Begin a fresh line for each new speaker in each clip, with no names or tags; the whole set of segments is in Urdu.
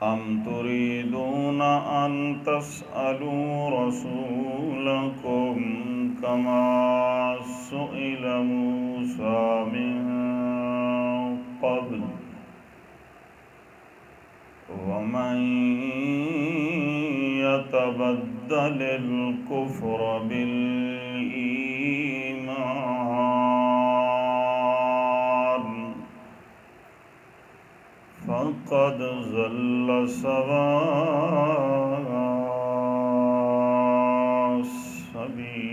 أم تريدون أن تسألوا رسولكم كما سئل موسى من قبل ومن يتبدل الكفر بالإيمان فقد ضل سواء السبيل۔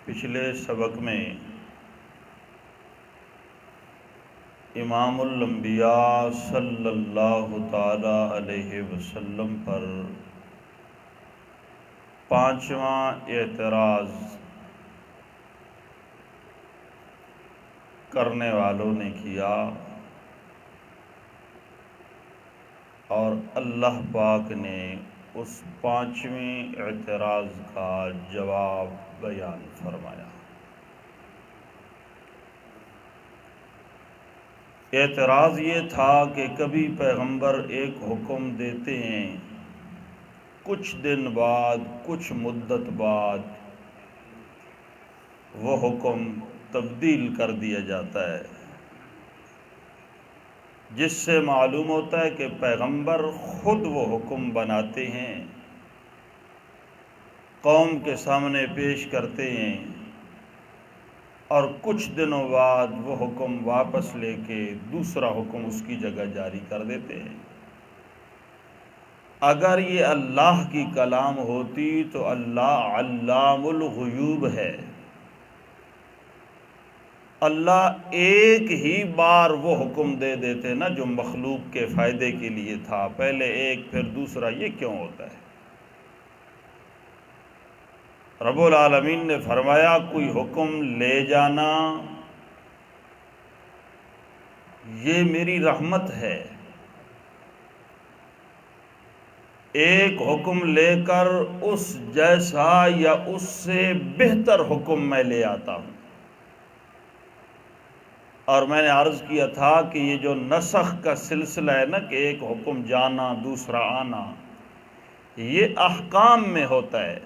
پچھلے سبق میں امام الانبیاء صلی اللہ تعالی علیہ وسلم پر پانچواں اعتراض کرنے والوں نے کیا اور اللہ پاک نے اس پانچویں اعتراض کا جواب بیان فرمایا۔ اعتراض یہ تھا کہ کبھی پیغمبر ایک حکم دیتے ہیں، کچھ دن بعد کچھ مدت بعد وہ حکم تبدیل کر دیا جاتا ہے، جس سے معلوم ہوتا ہے کہ پیغمبر خود وہ حکم بناتے ہیں، قوم کے سامنے پیش کرتے ہیں اور کچھ دنوں بعد وہ حکم واپس لے کے دوسرا حکم اس کی جگہ جاری کر دیتے ہیں۔ اگر یہ اللہ کی کلام ہوتی تو اللہ علام الغیوب ہے، اللہ ایک ہی بار وہ حکم دے دیتے نا جو مخلوق کے فائدے کے لیے تھا، پہلے ایک پھر دوسرا، یہ کیوں ہوتا ہے؟ رب العالمین نے فرمایا کوئی حکم لے جانا یہ میری رحمت ہے، ایک حکم لے کر اس جیسا یا اس سے بہتر حکم میں لے آتا ہوں۔ اور میں نے عرض کیا تھا کہ یہ جو نسخ کا سلسلہ ہے نا کہ ایک حکم جانا دوسرا آنا، یہ احکام میں ہوتا ہے،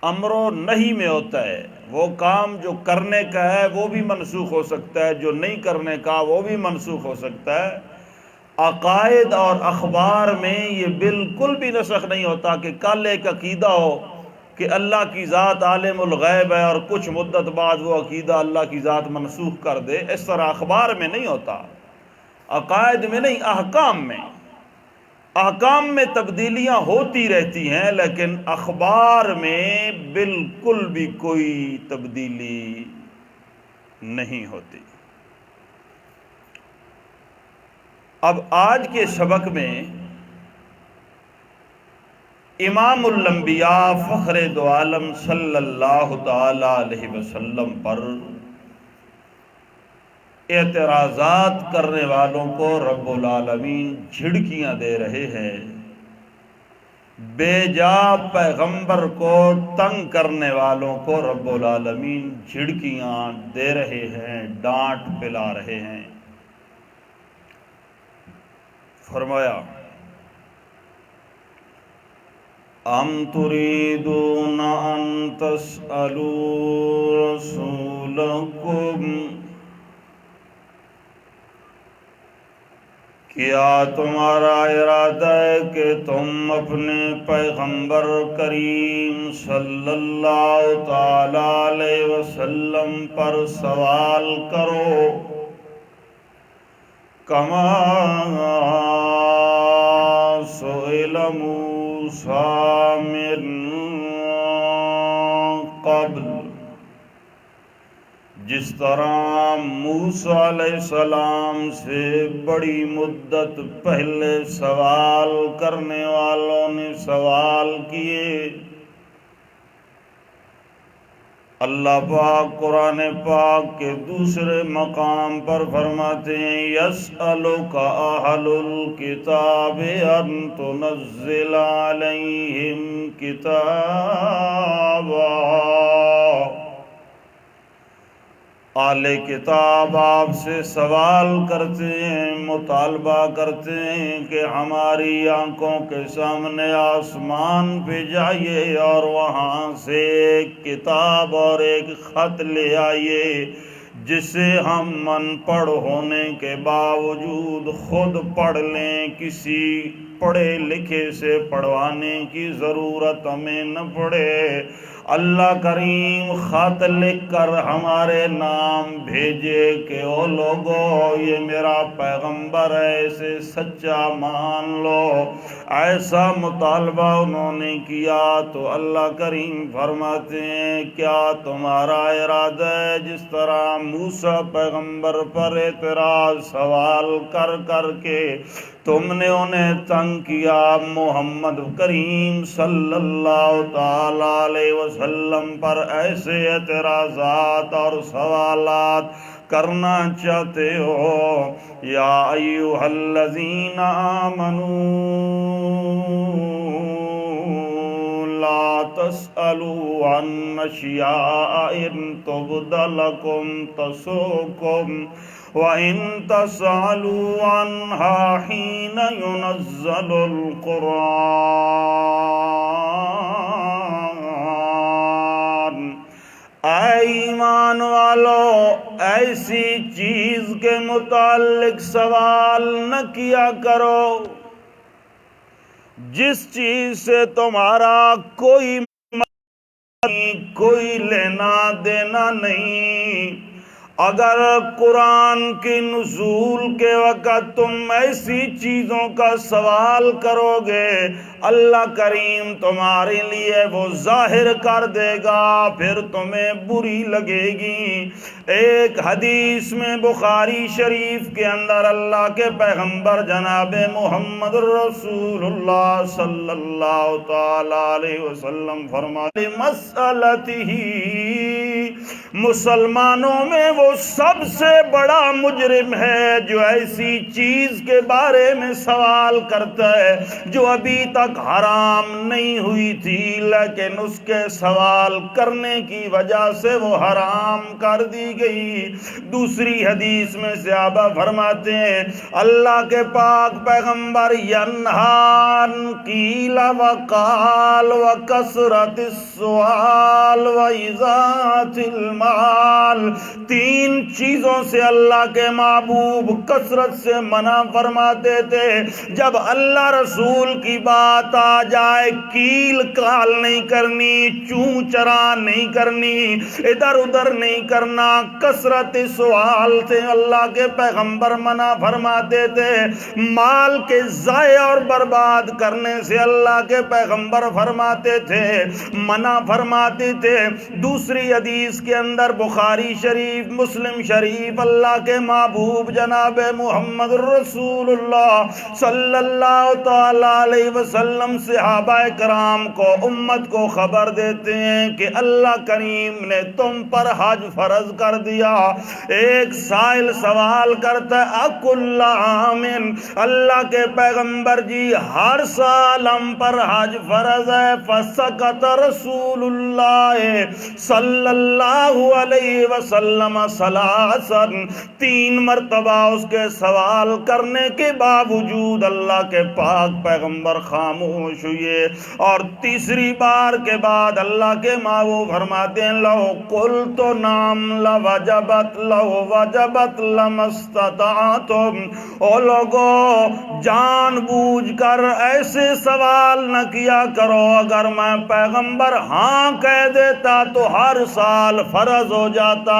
امر و نہی میں ہوتا ہے۔ وہ کام جو کرنے کا ہے وہ بھی منسوخ ہو سکتا ہے، جو نہیں کرنے کا وہ بھی منسوخ ہو سکتا ہے۔ عقائد اور اخبار میں یہ بالکل بھی نسخ نہیں ہوتا کہ کل ایک عقیدہ ہو کہ اللہ کی ذات عالم الغیب ہے اور کچھ مدت بعد وہ عقیدہ اللہ کی ذات منسوخ کر دے، اس طرح اخبار میں نہیں ہوتا، عقائد میں نہیں، احکام میں تبدیلیاں ہوتی رہتی ہیں، لیکن اخبار میں بالکل بھی کوئی تبدیلی نہیں ہوتی۔ اب آج کے سبق میں امام الانبیاء فخر دو عالم صلی اللہ تعالی علیہ وسلم پر اعتراضات کرنے والوں کو رب العالمین جھڑکیاں دے رہے ہیں، بے جا پیغمبر کو تنگ کرنے والوں کو رب العالمین جھڑکیاں دے رہے ہیں، ڈانٹ پلا رہے ہیں۔ فرمایا ام تريدون ان تسألوا رسولكم، کیا تمہارا ارادہ ہے کہ تم اپنے پیغمبر کریم صلی اللہ تعالی علیہ وسلم پر سوال کرو، کما سئل موسیٰ من قبل، جس طرح موسیٰ علیہ السلام سے بڑی مدت پہلے سوال کرنے والوں نے سوال کیے۔ اللہ پاک قرآن پاک کے دوسرے مقام پر فرماتے ہیں یسألک اہل الکتاب ان تنزل علیہم کتابا، اہل کتاب آپ سے سوال کرتے ہیں، مطالبہ کرتے ہیں کہ ہماری آنکھوں کے سامنے آسمان پہ جائیے اور وہاں سے ایک کتاب اور ایک خط لے آئیے جسے ہم ان پڑھ ہونے کے باوجود خود پڑھ لیں، کسی پڑھے لکھے سے پڑھوانے کی ضرورت ہمیں نہ پڑے۔ اللہ کریم خط لکھ کر ہمارے نام بھیجے کہ او لوگو یہ میرا پیغمبر ہے، اسے سچا مان لو۔ ایسا مطالبہ انہوں نے کیا تو اللہ کریم فرماتے ہیں کیا تمہارا ارادہ ہے جس طرح موسیٰ پیغمبر پر اعتراض سوال کر کر کے تم نے انہیں تنگ کیا، محمد کریم صلی اللہ تعالی علیہ وسلم پر ایسے اعتراضات اور سوالات کرنا چاہتے ہو؟ یا ایھا الذین آمنوا لا تسألوا عن اشیاء ان تبد لکم تسؤکم وَإِن تَسْأَلُوا عَنْهَا حِينَ يُنَزَّلُ الْقُرْآنُ۔ اے ایمان والو، ایسی چیز کے متعلق سوال نہ کیا کرو جس چیز سے تمہارا کوئی لینا دینا نہیں۔ اگر قرآن کی نزول کے وقت تم ایسی چیزوں کا سوال کرو گے اللہ کریم تمہارے لیے وہ ظاہر کر دے گا، پھر تمہیں بری لگے گی۔ ایک حدیث میں بخاری شریف کے اندر اللہ کے پیغمبر جناب محمد رسول اللہ صلی اللہ تعالی علیہ وسلم فرماتے مسئلتہ، مسلمانوں میں وہ سب سے بڑا مجرم ہے جو ایسی چیز کے بارے میں سوال کرتا ہے جو ابھی تک حرام نہیں ہوئی تھی لیکن اس کے سوال کرنے کی وجہ سے وہ حرام کر دی گئی۔ دوسری حدیث میں صحابہ فرماتے ہیں اللہ کے پاک پیغمبر ینہان قیل وقال وکثرت السؤال وإضاعت المال، تین چیزوں سے اللہ کے محبوب کثرت سے منع فرماتے تھے۔ جب اللہ رسول کی بات آ جائے کیل کال نہیں کرنی، چوں چرا نہیں کرنی، ادھر ادھر نہیں کرنا، کثرت سوال سے اللہ کے پیغمبر منع فرماتے تھے۔ مال کے ضائع اور برباد کرنے سے اللہ کے پیغمبر فرماتے تھے، منع فرماتے تھے۔ دوسری حدیث کے اندر بخاری شریف مسلم شریف اللہ کے محبوب جناب محمد رسول اللہ صلی اللہ تعالی علیہ وسلم صحابہ کرام کو امت کو خبر دیتے ہیں کہ اللہ کریم نے تم پر حج فرض کر دیا۔ ایک سائل سوال کرتا ہے اکل عام، اللہ کے پیغمبر جی ہر سال ہم پر حج فرض ہے؟ فسکت رسول اللہ صلی اللہ علیہ وسلم ثلاثاً، تین مرتبہ اس کے سوال کرنے کے باوجود اللہ کے پاک پیغمبر خاموش ہوئے، اور تیسری بار کے بعد اللہ کے محبوب فرماتے ہیں لو قلت نام لوجبت لو وجبت لمستطعتم، او لوگو جان بوجھ کر ایسے سوال نہ کیا کرو، اگر میں پیغمبر ہاں کہہ دیتا تو ہر سال فرض ہو جاتا،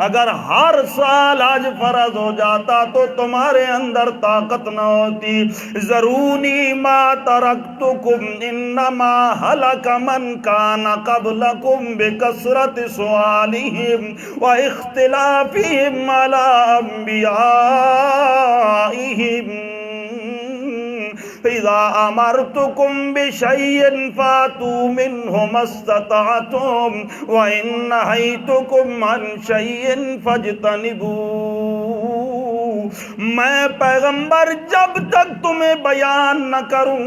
اگر ہر سال آج فرض ہو جاتا تو تمہارے اندر طاقت نہ ہوتی۔ ذرونی ما ترکتکم انما ہلک من کان قبلکم بکثرت سؤالہم و اختلافہم علی انبیائہم اذا امرتکم بشیء فاتوا منہ ما استطعتم وان نہیتکم عن شیء فاجتنبوہ، میں پیغمبر جب تک تمہیں بیان نہ کروں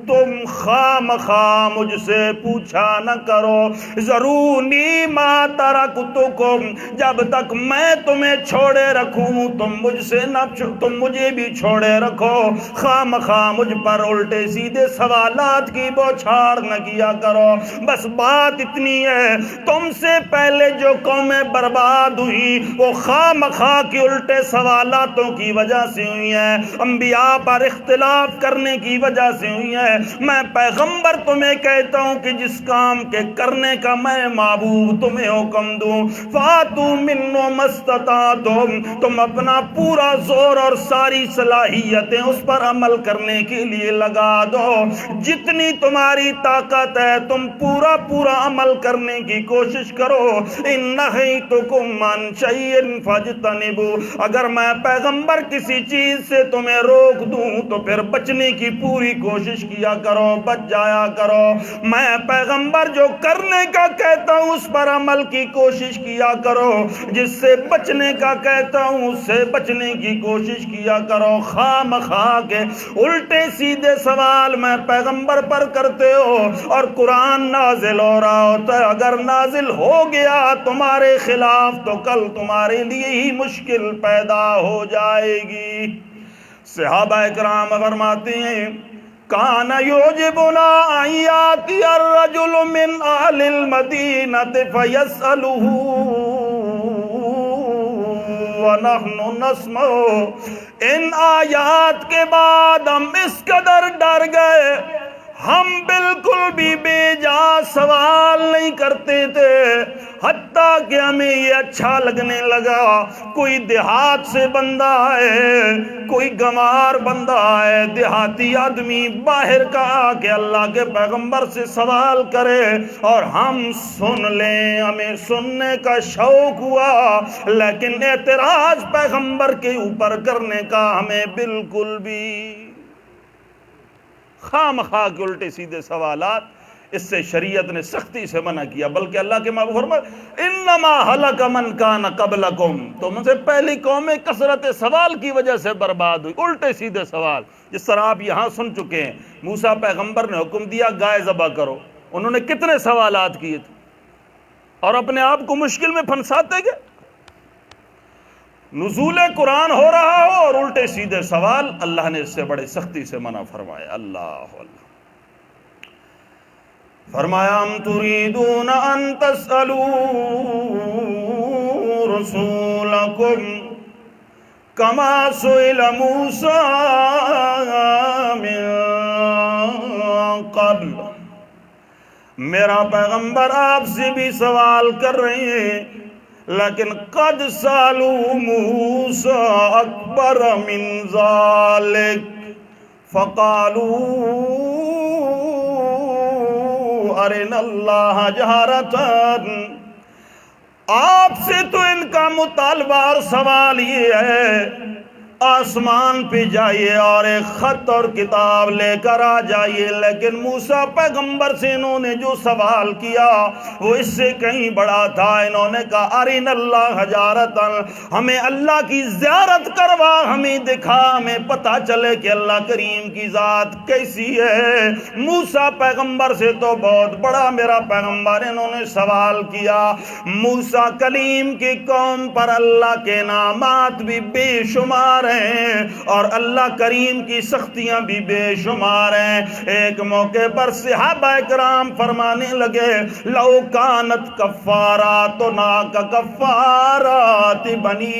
تم خام خواہ مجھ سے پوچھا نہ کرو، ذرونی ما ترکتکم، جب تک میں تمہیں چھوڑے رکھوں تم مجھ سے نہ تم مجھے بھی چھوڑے رکھو، خام خواہ مجھ پر الٹے سیدھے سوالات کی بوچھاڑ نہ کیا کرو۔ بس بات اتنی ہے، تم سے پہلے جو قومیں برباد ہوئی وہ خام خواہ کی الٹے سوالاتوں کی وجہ سے ہوئی ہیں، انبیاء پر اختلاف کرنے کی وجہ سے ہوئی ہیں۔ میں پیغمبر تمہیں کہتا ہوں کہ جس کام کے کرنے کا میں معبود تمہیں حکم دوں، فاتوا منہ ما استطعتم، تم اپنا پورا زور اور ساری صلاحیتیں اس پر عمل کرنے کے لیے لگا دو، جتنی تمہاری طاقت ہے تم پورا عمل کرنے کی کوشش کرو۔ ان نہیتکم عن شیء فاجتنبوہ، اگر میں پیغمبر کسی چیز سے تمہیں روک دوں تو پھر بچنے کی پوری کوشش کیا کرو، بچ جایا کرو۔ میں پیغمبر جو کرنے کا کہتا ہوں اس پر عمل کی کوشش کیا کرو، جس سے بچنے کا کہتا ہوں اس سے بچنے کی کوشش کیا کرو۔ خام خواہ کے الٹے سیدھے سوال میں پیغمبر پر کرتے ہو، اور قرآن نازل ہو رہا ہوتا ہے، اگر نازل ہو گیا تمہارے خلاف تو کل تمہارے لیے ہی مشکل پیدا ہو جائے گی۔ صحابہ کرام فرماتے ہیں کان یعجبنا ان یاتی الرجل من اہل المدینہ فیسألہ ونحن نسمع، ان آیات کے بعد ہم اس قدر ڈر گئے، ہم بالکل بھی بے جا سوال نہیں کرتے تھے، حتیٰ کہ ہمیں یہ اچھا لگنے لگا کوئی دیہات سے بندہ ہے، کوئی گنوار بندہ ہے، دیہاتی آدمی باہر کا آ کے اللہ کے پیغمبر سے سوال کرے اور ہم سن لیں، ہمیں سننے کا شوق ہوا، لیکن اعتراض پیغمبر کے اوپر کرنے کا ہمیں بالکل بھی خام خواہ کے الٹے سیدھے سوالات، اس سے شریعت نے سختی سے منع کیا۔ بلکہ اللہ کے محبوب فرمائے انما ہلک من کان قبلکم، تم سے پہلی قومیں کثرت سوال کی وجہ سے برباد ہوئی، الٹے سیدھے سوال، جس طرح آپ یہاں سن چکے ہیں۔ موسیٰ پیغمبر نے حکم دیا گائے ذبح کرو، انہوں نے کتنے سوالات کیے تھے اور اپنے آپ کو مشکل میں پھنساتے گئے۔ نزول قرآن ہو رہا ہو اور الٹے سیدھے سوال، اللہ نے اس سے بڑے سختی سے منع فرمایا۔ اللہ فرمایا ام تريدون ان تسألوا رسولكم كما سئل موسى من قبل، میرا پیغمبر آپ سے بھی سوال کر رہے ہیں، لیکن قد سالوا موسى اکبر من ذلك فقالوا ارنا اللہ جہرتاً، آپ سے تو ان کا مطالبہ اور سوال یہ ہے آسمان پہ جائیے اور ایک خط اور کتاب لے کر آ جائیے، لیکن موسیٰ پیغمبر سے انہوں نے جو سوال کیا وہ اس سے کہیں بڑا تھا۔ انہوں نے کہا ارنا اللہ جہرتاً، ہمیں اللہ کی زیارت کروا، ہمیں دکھا، ہمیں پتہ چلے کہ اللہ کریم کی ذات کیسی ہے۔ موسیٰ پیغمبر سے تو بہت بڑا میرا پیغمبر، انہوں نے سوال کیا۔ موسیٰ کلیم کی قوم پر اللہ کے انعامات بھی بے شمار ہیں اور اللہ کریم کی سختیاں بھی بے شمار ہیں۔ ایک موقع پر صحابہ کرام فرمانے لگے لو کانت کفاراتنا کفارات بنی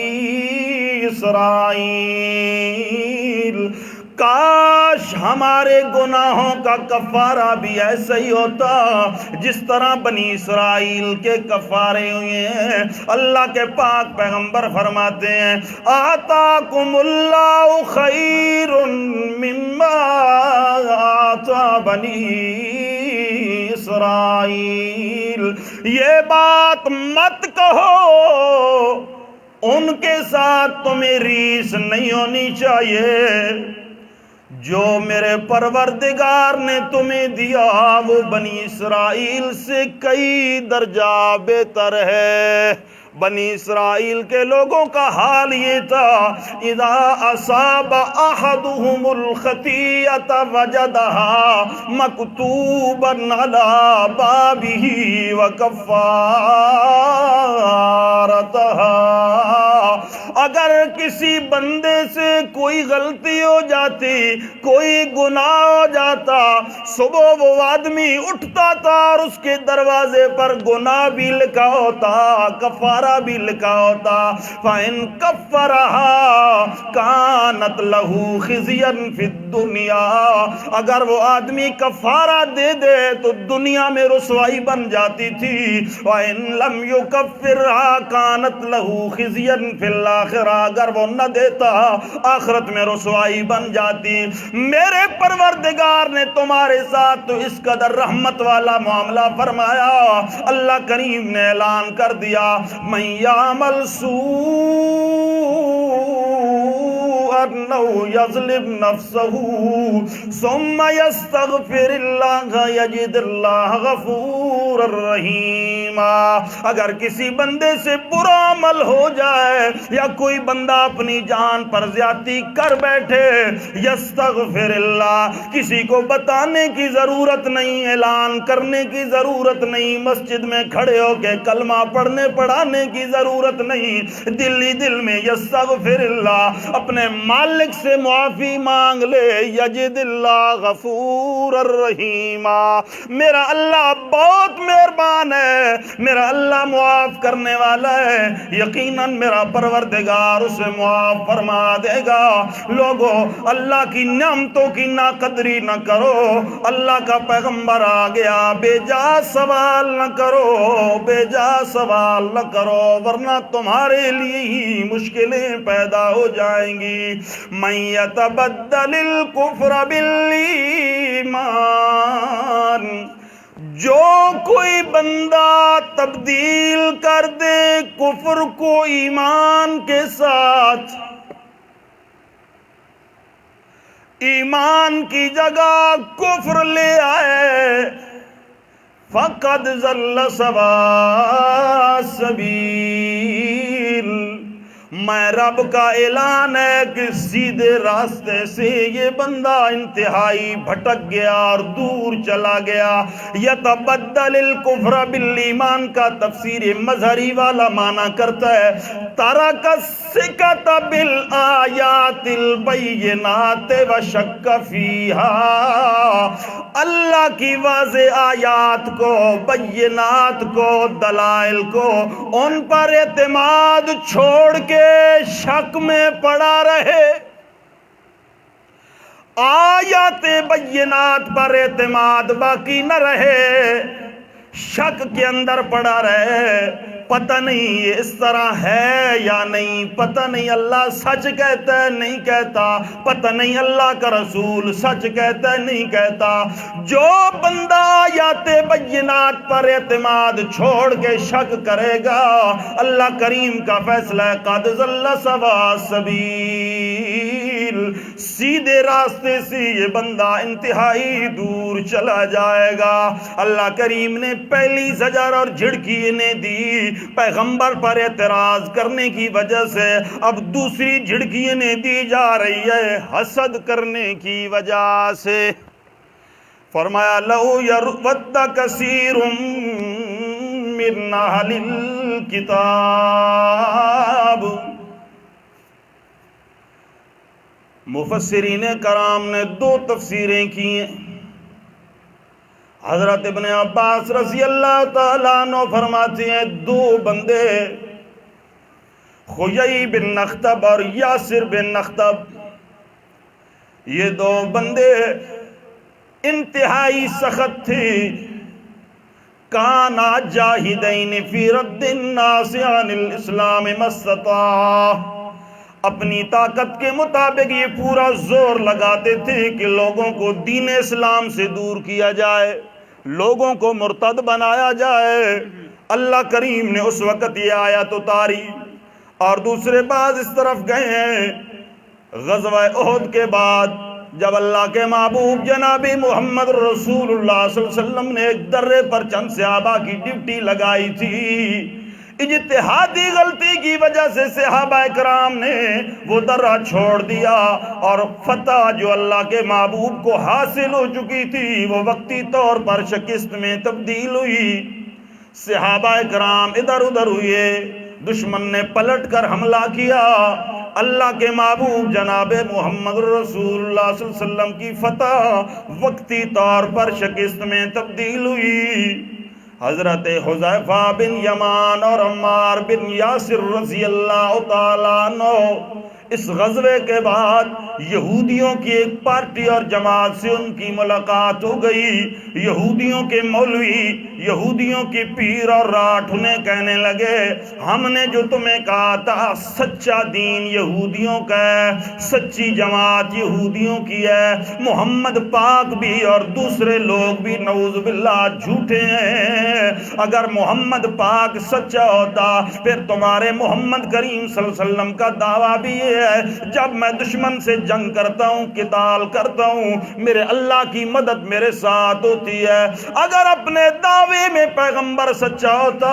اسرائیل، کاش ہمارے گناہوں کا کفارہ بھی ایسا ہی ہوتا جس طرح بنی اسرائیل کے کفارے ہوئے ہیں۔ اللہ کے پاک پیغمبر فرماتے ہیں آتاکم اللہ خیر مما آتا بنی اسرائیل، یہ بات مت کہو، ان کے ساتھ تمہیں ریس نہیں ہونی چاہیے، جو میرے پروردگار نے تمہیں دیا وہ بنی اسرائیل سے کئی درجہ بہتر ہے۔ بنی اسرائیل کے لوگوں کا حال یہ تھا، اذا اصاب احدهم الخطیئۃ وجدها مکتوبا علی بابہ وکفارتها، اگر کسی بندے سے کوئی غلطی ہو جاتی، کوئی گناہ ہو جاتا، صبح وہ آدمی اٹھتا تھا اور اس کے دروازے پر گناہ بھی لکھا ہوتا، کفارہ بھی لکھا ہوتا۔ فَإِن كَفَّرَهَا كَانَتْ لَهُ خِزْيًا فِي الدُّنْيَا، اگر وہ آدمی کفارہ دے دے تو دنیا میں رسوائی بن جاتی تھی۔ وَإِن لَمْ يُكَفِّرْهَا كَانَتْ لَهُ خِزْيًا فِي الْآخِرَةِ، اگر وہ نہ دیتا آخرت میں رسوائی بن جاتی۔ میرے پروردگار نے تمہارے ساتھ تو اس قدر رحمت والا معاملہ فرمایا، اللہ کریم نے اعلان کر دیا، من یعمل سوءا او یظلم نفسہ ثم یستغفر اللہ یجد اللہ غفورا رحیما، اگر کسی بندے سے برا عمل ہو جائے یا کوئی بندہ اپنی جان پر زیادتی کر بیٹھے، یستغفر اللہ، کسی کو بتانے کی ضرورت نہیں، اعلان کرنے کی ضرورت نہیں، مسجد میں کھڑے ہو کے کلمہ پڑھنے پڑھانے کی ضرورت نہیں، دل ہی دل میں یستغفر اللہ، اپنے مالک سے معافی مانگ لے، یجد اللہ غفور الرحیم، میرا اللہ بہت مہربان ہے، میرا اللہ معاف کرنے والا ہے، یقیناً میرا پروردگار اسے معاف فرما دے گا۔ لوگو اللہ کی نعمتوں کی ناقدری نہ کرو، اللہ کا پیغمبر آ گیا، بے جا سوال نہ کرو، بے جا سوال نہ کرو، ورنہ تمہارے لیے ہی مشکلیں پیدا ہو جائیں گی۔ من یتبدل الکفر بالایمان، جو کوئی بندہ تبدیل کر دے کفر کو ایمان کے ساتھ، ایمان کی جگہ کفر لے آئے، فقد ضل سواء السبیل، میں رب کا اعلان ہے کہ سیدھے راستے سے یہ بندہ انتہائی بھٹک گیا اور دور چلا گیا۔ یتبدل الکفر بالایمان کا تفسیر مظہری والا معنی کرتا ہے ترک السکۃ بالآیات البینات وشک فیہا، اللہ کی واضح آیات کو، بینات کو، دلائل کو، ان پر اعتماد چھوڑ کے شک میں پڑا رہے، آیات بینات پر اعتماد باقی نہ رہے، شک کے اندر پڑا رہے، پتہ نہیں یہ اس طرح ہے یا نہیں، پتہ نہیں اللہ سچ کہتا ہے نہیں کہتا، پتہ نہیں اللہ کا رسول سچ کہتا ہے نہیں کہتا۔ جو بندہ آیات بینات پر اعتماد چھوڑ کے شک کرے گا، اللہ کریم کا فیصلہ ہے قد ضل سواء السبیل، سیدھے راستے سے یہ بندہ انتہائی دور چلا جائے گا۔ اللہ کریم نے پہلی زجر اور جھڑکی انہیں دی پیغمبر پر اعتراض کرنے کی وجہ سے، اب دوسری جھڑکی انہیں دی جا رہی ہے حسد کرنے کی وجہ سے۔ فرمایا لَوْ يَرْوَدَّ كَثِيرٌ مِّنْ أَهْلِ الْكِتَابِ، مفسرین کرام نے دو تفسیریں کی ہیں۔ حضرت ابن عباس رضی اللہ تعالیٰ عنہ فرماتے ہیں دو بندے، خیئی بن نخطب اور یاسر بن نخطب، یہ دو بندے انتہائی سخت تھے، کانا جاہدین فی رد الناس عن الاسلام ما استطاع، اپنی طاقت کے مطابق یہ پورا زور لگاتے تھے کہ لوگوں کو دین اسلام سے دور کیا جائے، لوگوں کو مرتد بنایا جائے۔ اللہ کریم نے اس وقت یہ آیت اتاری، اور دوسرے بعض اس طرف گئے ہیں، غزوہ احد کے بعد جب اللہ کے محبوب جناب محمد رسول اللہ صلی اللہ علیہ وسلم نے ایک درے پر چند صحابہ کی ڈیوٹی لگائی تھی، اجتہادی غلطی کی وجہ سے صحابہ کرام نے وہ درہ چھوڑ دیا، اور فتح جو اللہ کے محبوب کو حاصل ہو چکی تھی وہ وقتی طور پر شکست میں تبدیل ہوئی۔ صحابہ کرام ادھر ادھر ہوئے، دشمن نے پلٹ کر حملہ کیا، اللہ کے محبوب جناب محمد رسول اللہ صلی اللہ علیہ وسلم کی فتح وقتی طور پر شکست میں تبدیل ہوئی۔ حضرت حذیفہ بن یمان اور عمار بن یاسر رضی اللہ تعالیٰ عنہ اس غزوے کے بعد یہودیوں کی ایک پارٹی اور جماعت سے ان کی ملاقات ہو گئی۔ یہودیوں کے مولوی، یہودیوں کی پیر اور راٹھ انہیں کہنے لگے، ہم نے جو تمہیں کہا تھا سچا دین یہودیوں کا ہے، سچی جماعت یہودیوں کی ہے، محمد پاک بھی اور دوسرے لوگ بھی نعوذ باللہ جھوٹے ہیں۔ اگر محمد پاک سچا ہوتا پھر تمہارے محمد کریم صلی اللہ علیہ وسلم کا دعویٰ بھی یہ ہے، جب میں دشمن سے جنگ کرتا ہوں، قتال کرتا ہوں، میرے اللہ کی مدد میرے ساتھ ہوتی ہے۔ اگر اپنے دعوے میں پیغمبر سچا ہوتا،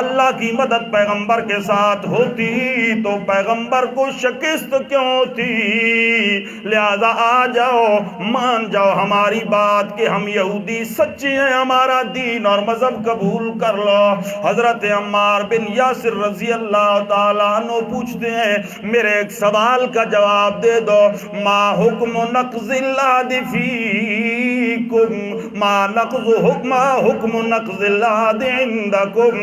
اللہ کی مدد پیغمبر کے ساتھ ہوتی تو پیغمبر کو شکست کیوں ہوتی؟ لہذا آ جاؤ، مان جاؤ ہماری بات کہ ہم یہودی سچے ہیں، ہمارا دین اور مذہب قبول کر لو۔ حضرت عمار بن یاسر رضی اللہ تعالیٰ عنہ پوچھتے ہیں، میرے ایک سوال کا جواب دے دو، ما حکم نقض العہد فیکم، ما حکم نقض العہد عندکم۔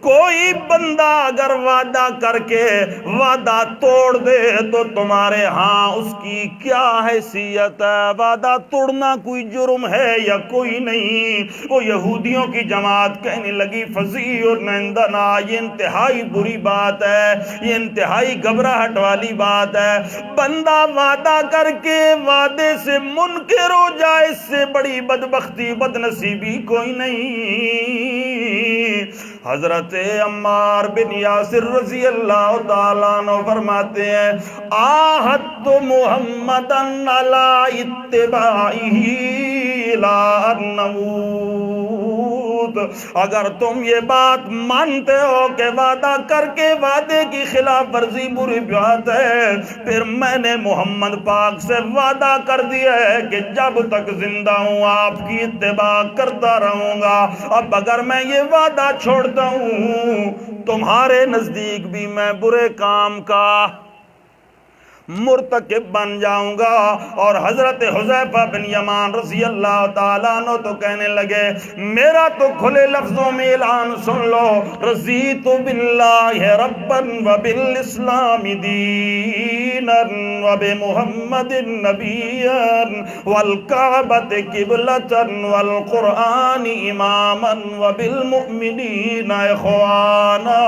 کوئی بندہ اگر وعدہ کر کے وعدہ توڑ دے تو تمہارے ہاں اس کی کیا حیثیت ہے؟ وعدہ توڑنا کوئی جرم ہے یا کوئی نہیں؟ وہ یہودیوں کی جماعت کہنے لگی، فضیع عندنا، یہ انتہائی بری بات ہے، یہ انتہائی گھبراہٹ والی بات ہے۔ بندہ وعدہ کر کے وعدے سے منکر ہو جائے، اس سے بڑی بدبختی بد نصیبی کوئی نہیں۔ حضرت عمار بن یاسر رضی اللہ تعالیٰ عنہ فرماتے ہیں، آہدت محمدًا علی اتباعہ لا نموت۔ اگر تم یہ بات مانتے ہو کہ وعدہ کر کے وعدے کی خلاف ورزی بری بات ہے، پھر میں نے محمد پاک سے وعدہ کر دیا ہے کہ جب تک زندہ ہوں آپ کی اتباع کرتا رہوں گا۔ اب اگر میں یہ وعدہ چھوڑتا ہوں تمہارے نزدیک بھی میں برے کام کا مرتکب بن جاؤں گا۔ اور حضرت حذیفہ بن یمان رضی اللہ تعالیٰ عنہ تو کہنے لگے، میرا تو کھلے لفظوں میں اعلان سن لو، رضیت باللہ ربا وبالاسلام دینا وبمحمد نبیا والکعبۃ قبلۃ والقرآن اماما وبالمؤمنین اخوانا۔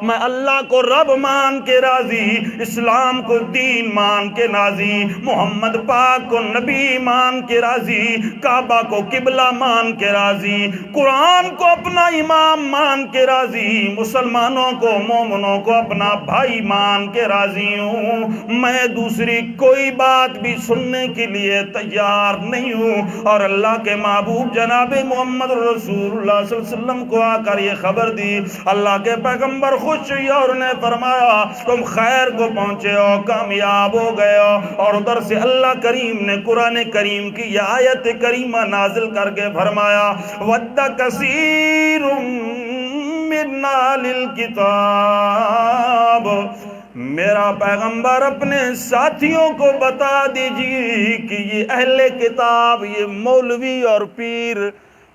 میں اللہ کو رب مان کے راضی، اسلام کو دین مان کے راضی، محمد پاک کو نبی مان کے راضی، کعبہ کو قبلہ مان کے راضی، قرآن کو اپنا امام مان کے راضی، مسلمانوں کو مومنوں کو اپنا بھائی مان کے راضی ہوں۔ میں دوسری کوئی بات بھی سننے کے لیے تیار نہیں ہوں۔ اور اللہ کے محبوب جناب محمد رسول اللہ صلی اللہ علیہ وسلم کو آ کر یہ خبر دی، اللہ کے پیغمبر خوش ہوئے اور انہیں فرمایا تم خیر کو پہنچے ہو، کامیاب ہو گئے ہو۔ اور ادھر سے اللہ کریم نے قرآن کریم کی یہ آیت کریمہ نازل کر کے فرمایا، وَدَّ كَثِيرٌ مِّنْ أَهْلِ الْكِتَابِ۔ میرا پیغمبر اپنے ساتھیوں کو بتا دیجیے کہ یہ اہل کتاب، یہ مولوی اور پیر،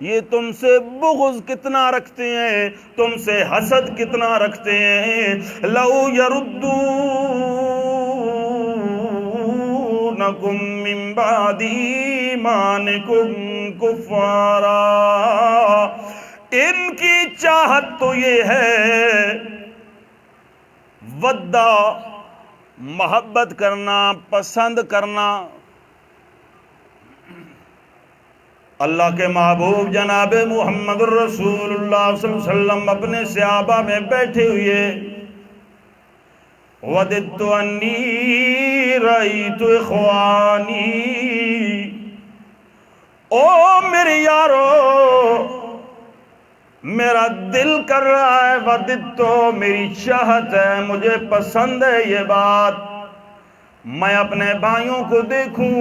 یہ تم سے بغض کتنا رکھتے ہیں، تم سے حسد کتنا رکھتے ہیں۔ لَوْ يَرُدُّونَكُم مِّن بَعْدِ ایمانکم کفارا۔ ان کی چاہت تو یہ ہے، ودّا محبت کرنا، پسند کرنا۔ اللہ کے محبوب جناب محمد رسول اللہ صلی اللہ علیہ وسلم اپنے صحابہ میں بیٹھے ہوئے وددت انی رأیت اخوانی، او میرے یارو میرا دل کر رہا ہے، وددت میری چاہت ہے، مجھے پسند ہے یہ بات، میں اپنے بھائیوں کو دیکھوں۔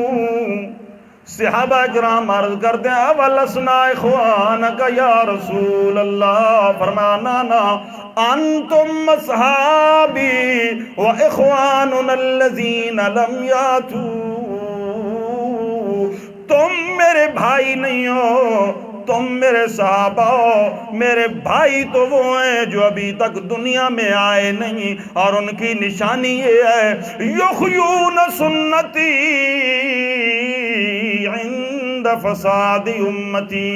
صحابہ کرام عرض کرتے ہیں اولسنا اخوانک یا رسول اللہ، فرمایا نا انتم اصحابی و اخواننا الذین لم یاتوا، تم میرے بھائی نہیں ہو، تم میرے صحابہ ہو، میرے بھائی تو وہ ہیں جو ابھی تک دنیا میں آئے نہیں، اور ان کی نشانی یہ ہے یحیون سنتی عند فساد امتی،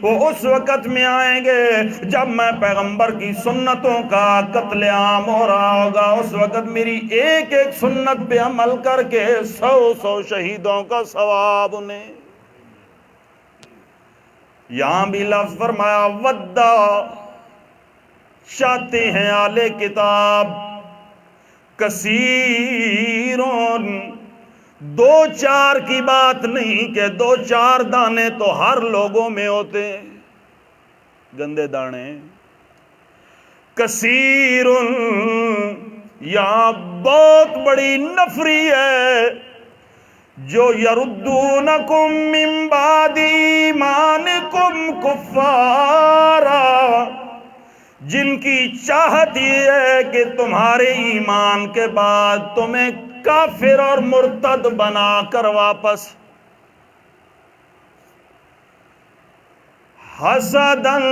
وہ اس وقت میں آئیں گے جب میں پیغمبر کی سنتوں کا قتل عام ہو رہا ہوگا، اس وقت میری ایک ایک سنت پہ عمل کر کے 100 شہیدوں کا ثواب انہیں۔ یہاں بھی لفظ فرمایا ودا، چاہتے ہیں اہل کتاب کثیرون، 2-4 کی بات نہیں کہ 2-4 دانے تو ہر لوگوں میں ہوتے ہیں، گندے دانے، کثیرون یہاں بہت بڑی نفری ہے، جو یردونکم من بعد ایمانکم کفارا، جن کی چاہت یہ ہے کہ تمہارے ایمان کے بعد تمہیں کافر اور مرتد بنا کر واپس، حسدن،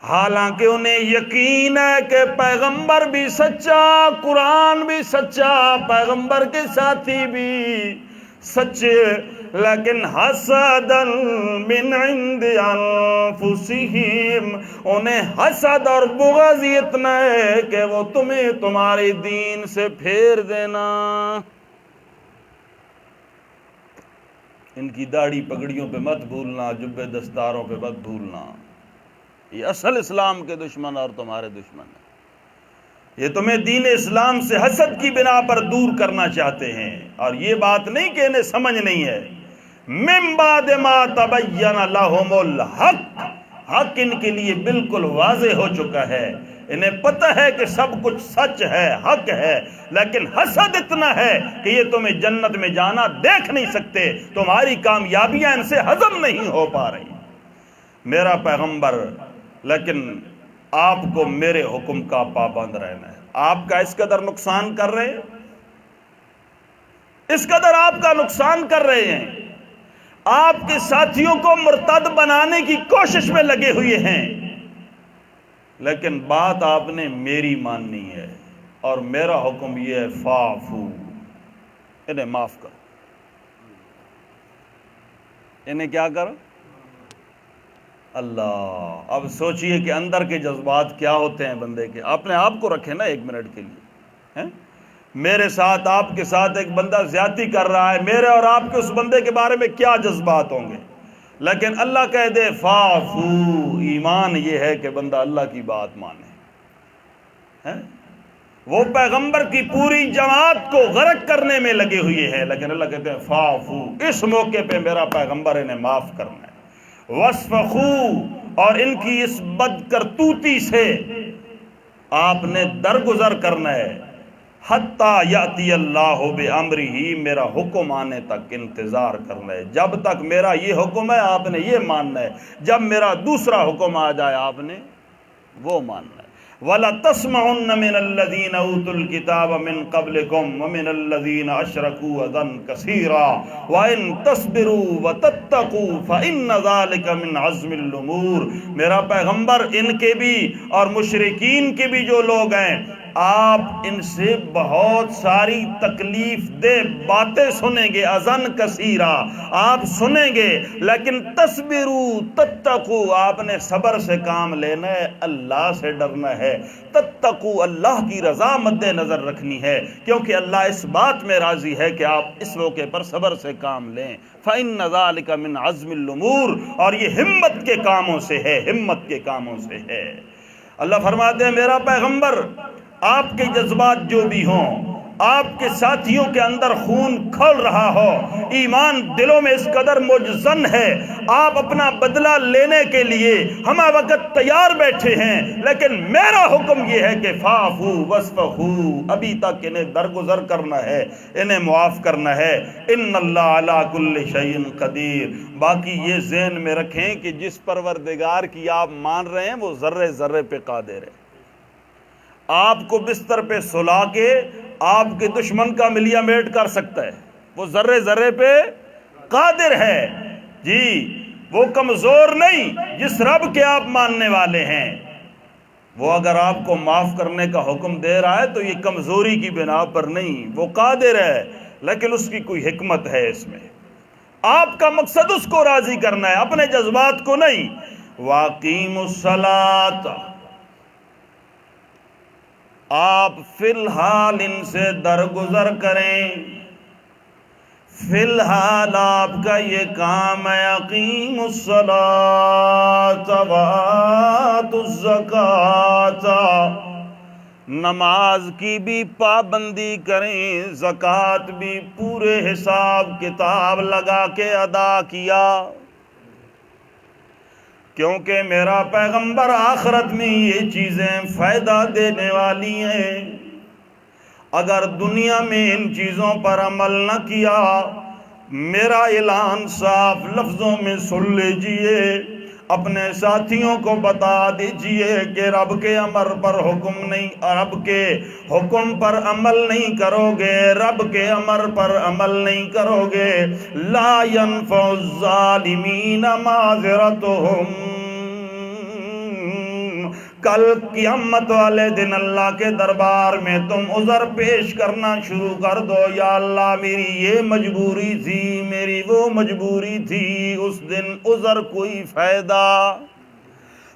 حالانکہ انہیں یقین ہے کہ پیغمبر بھی سچا، قرآن بھی سچا، پیغمبر کے ساتھی بھی سچے، لیکن حسدن من عند انفسہم، انہیں حسد اور بغض اتنا ہے کہ وہ تمہیں تمہارے دین سے پھیر دینا۔ ان کی داڑھی پگڑیوں پہ مت بھولنا، جبے دستاروں پہ مت بھولنا، یہ اصل اسلام کے دشمن اور تمہارے دشمن ہیں، یہ تمہیں دین اسلام سے حسد کی بنا پر دور کرنا چاہتے ہیں، اور یہ بات نہیں کہ انہیں سمجھ نہیں ہے، من بعد ما تبین لہم الحق، حق ان کے لیے بالکل واضح ہو چکا ہے، انہیں پتہ ہے کہ سب کچھ سچ ہے، حق ہے، لیکن حسد اتنا ہے کہ یہ تمہیں جنت میں جانا دیکھ نہیں سکتے، تمہاری کامیابیاں ان سے ہضم نہیں ہو پا رہی۔ میرا پیغمبر، لیکن آپ کو میرے حکم کا پابند رہنا ہے، آپ کا اس قدر نقصان کر رہے ہیں، اس قدر آپ کا نقصان کر رہے ہیں، آپ کے ساتھیوں کو مرتد بنانے کی کوشش میں لگے ہوئے ہیں، لیکن بات آپ نے میری ماننی ہے، اور میرا حکم یہ ہے فاعفو، انہیں معاف کرو، انہیں کیا کرو؟ اللہ، اب سوچئے کہ اندر کے جذبات کیا ہوتے ہیں بندے کے، اپنے آپ کو رکھیں نا 1 منٹ کے لیے، میرے ساتھ آپ کے ساتھ ایک بندہ زیادتی کر رہا ہے، میرے اور آپ کے اس بندے کے بارے میں کیا جذبات ہوں گے، لیکن اللہ کہہ دے فاعفو، ایمان یہ ہے کہ بندہ اللہ کی بات مانے، وہ پیغمبر کی پوری جماعت کو غرق کرنے میں لگے ہوئے ہیں، لیکن اللہ کہتے ہیں فاعفو، اس موقع پہ میرا پیغمبر انہیں معاف کرنا ہے، واسفخو، اور ان کی اس بد کرتوتی سے آپ نے درگزر کرنا ہے، حتیٰ یاتی اللہ بامرہ، میرا حکم آنے تک انتظار کرنا ہے، جب تک میرا یہ حکم ہے آپ نے یہ ماننا ہے، جب میرا دوسرا حکم آ جائے آپ نے وہ ماننا ہے۔ وَلَتَسْمَعُنَّ مِنَ الَّذِينَ أُوتُوا الْكِتَابَ مِنْ قَبْلِكُمْ وَمِنَ الَّذِينَ أَشْرَكُوا أَذًى كَثِيرًا وَإِن تَصْبِرُوا وَتَتَّقُوا فَإِنَّ ذَلِكَ مِنْ عَزْمِ الْأُمُورِ، میرا پیغمبر ان کے بھی اور مشرکین کے بھی جو لوگ ہیں، آپ ان سے بہت ساری تکلیف دہ باتیں سنیں گے، اذن کثیرہ آپ سنیں گے، لیکن تصبروا تتقوا، آپ نے صبر سے کام لینا ہے، اللہ سے ڈرنا ہے، تتقوا، اللہ کی رضا مد نظر رکھنی ہے، کیونکہ اللہ اس بات میں راضی ہے کہ آپ اس موقع پر صبر سے کام لیں، فإن ذلك من عزم الامور، اور یہ ہمت کے کاموں سے ہے، ہمت کے کاموں سے ہے۔ اللہ فرماتے ہیں میرا پیغمبر آپ کے جذبات جو بھی ہوں، آپ کے ساتھیوں کے اندر خون کھول رہا ہو، ایمان دلوں میں اس قدر مجزن ہے، آپ اپنا بدلہ لینے کے لیے ہمہ وقت تیار بیٹھے ہیں، لیکن میرا حکم یہ ہے کہ فاعفو واصفحو، ابھی تک انہیں درگزر کرنا ہے، انہیں معاف کرنا ہے۔ ان اللہ علی کل شیء قدیر۔ باقی یہ ذہن میں رکھیں کہ جس پروردگار کی آپ مان رہے ہیں وہ ذرے ذرے پہ قادر ہے۔ آپ کو بستر پہ سلا کے آپ کے دشمن کا ملیا میٹ کر سکتا ہے، وہ ذرے ذرے پہ قادر ہے جی، وہ کمزور نہیں۔ جس رب کے آپ ماننے والے ہیں وہ اگر آپ کو معاف کرنے کا حکم دے رہا ہے تو یہ کمزوری کی بنا پر نہیں، وہ قادر ہے، لیکن اس کی کوئی حکمت ہے اس میں۔ آپ کا مقصد اس کو راضی کرنا ہے، اپنے جذبات کو نہیں۔ وَأَقِیمُوا الصَّلَاةَ، آپ فی الحال ان سے درگزر کریں، فی الحال آپ کا یہ کام ہے۔ اقیموا الصلاۃ وآتوا الزکاۃ، نماز کی بھی پابندی کریں، زکوٰۃ بھی پورے حساب کتاب لگا کے ادا کیا، کیونکہ میرا پیغمبر آخرت میں یہ چیزیں فائدہ دینے والی ہیں۔ اگر دنیا میں ان چیزوں پر عمل نہ کیا، میرا اعلان صاف لفظوں میں سن لیجئے، اپنے ساتھیوں کو بتا دیجئے کہ رب کے امر پر حکم نہیں، رب کے حکم پر عمل نہیں کرو گے، رب کے امر پر عمل نہیں کرو گے، لا ينفع الظالمین معذرتهم، کل قیامت والے دن اللہ کے دربار میں تم عذر پیش کرنا شروع کر دو، یا اللہ میری یہ مجبوری تھی، میری وہ مجبوری تھی، اس دن عذر کوئی فائدہ۔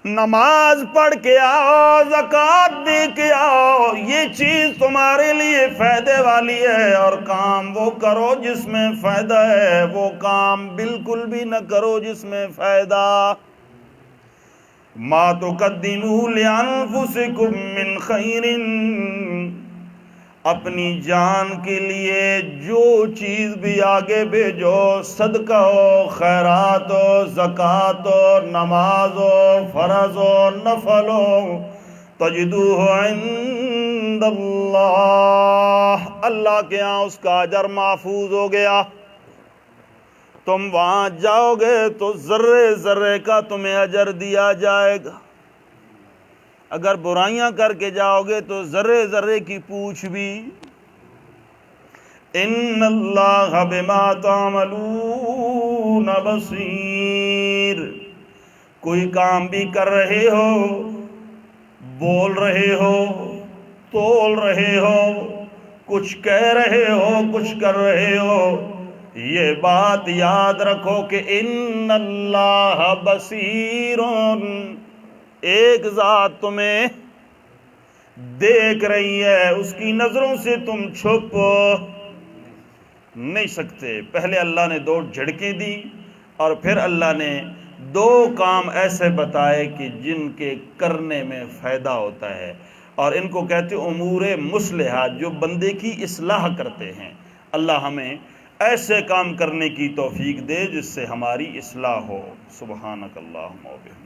نماز پڑھ کے آؤ، زکوٰۃ دے کے آؤ، یہ چیز تمہارے لیے فائدے والی ہے، اور کام وہ کرو جس میں فائدہ ہے، وہ کام بالکل بھی نہ کرو جس میں فائدہ۔ ما تقدموا لانفسکم من خیر، اپنی جان کے لیے جو چیز بھی آگے بھیجو، صدقہ ہو، خیرات ہو، زکوٰۃ ہو، نماز ہو، فرض ہو، نفل ہو، تجدوہ عند اللہ، اللہ کے ہاں اس کا اجر محفوظ ہو گیا۔ تم وہاں جاؤ گے تو ذرے ذرے کا تمہیں اجر دیا جائے گا، اگر برائیاں کر کے جاؤ گے تو ذرے ذرے کی پوچھ بھی۔ ان اللہ بما تعملون بصیر، کوئی کام بھی کر رہے ہو، بول رہے ہو، تول رہے ہو، کچھ کہہ رہے ہو، کچھ کر رہے ہو، یہ بات یاد رکھو کہ ان اللہ بصیر، ایک ذات تمہیں دیکھ رہی ہے، اس کی نظروں سے تم چھپ نہیں سکتے۔ پہلے اللہ نے 2 جھڑکیں دی، اور پھر اللہ نے 2 کام ایسے بتائے کہ جن کے کرنے میں فائدہ ہوتا ہے، اور ان کو کہتے امور مصلحہ، جو بندے کی اصلاح کرتے ہیں۔ اللہ ہمیں ایسے کام کرنے کی توفیق دے جس سے ہماری اصلاح ہو۔ سبحانک اللہم و بحمدک۔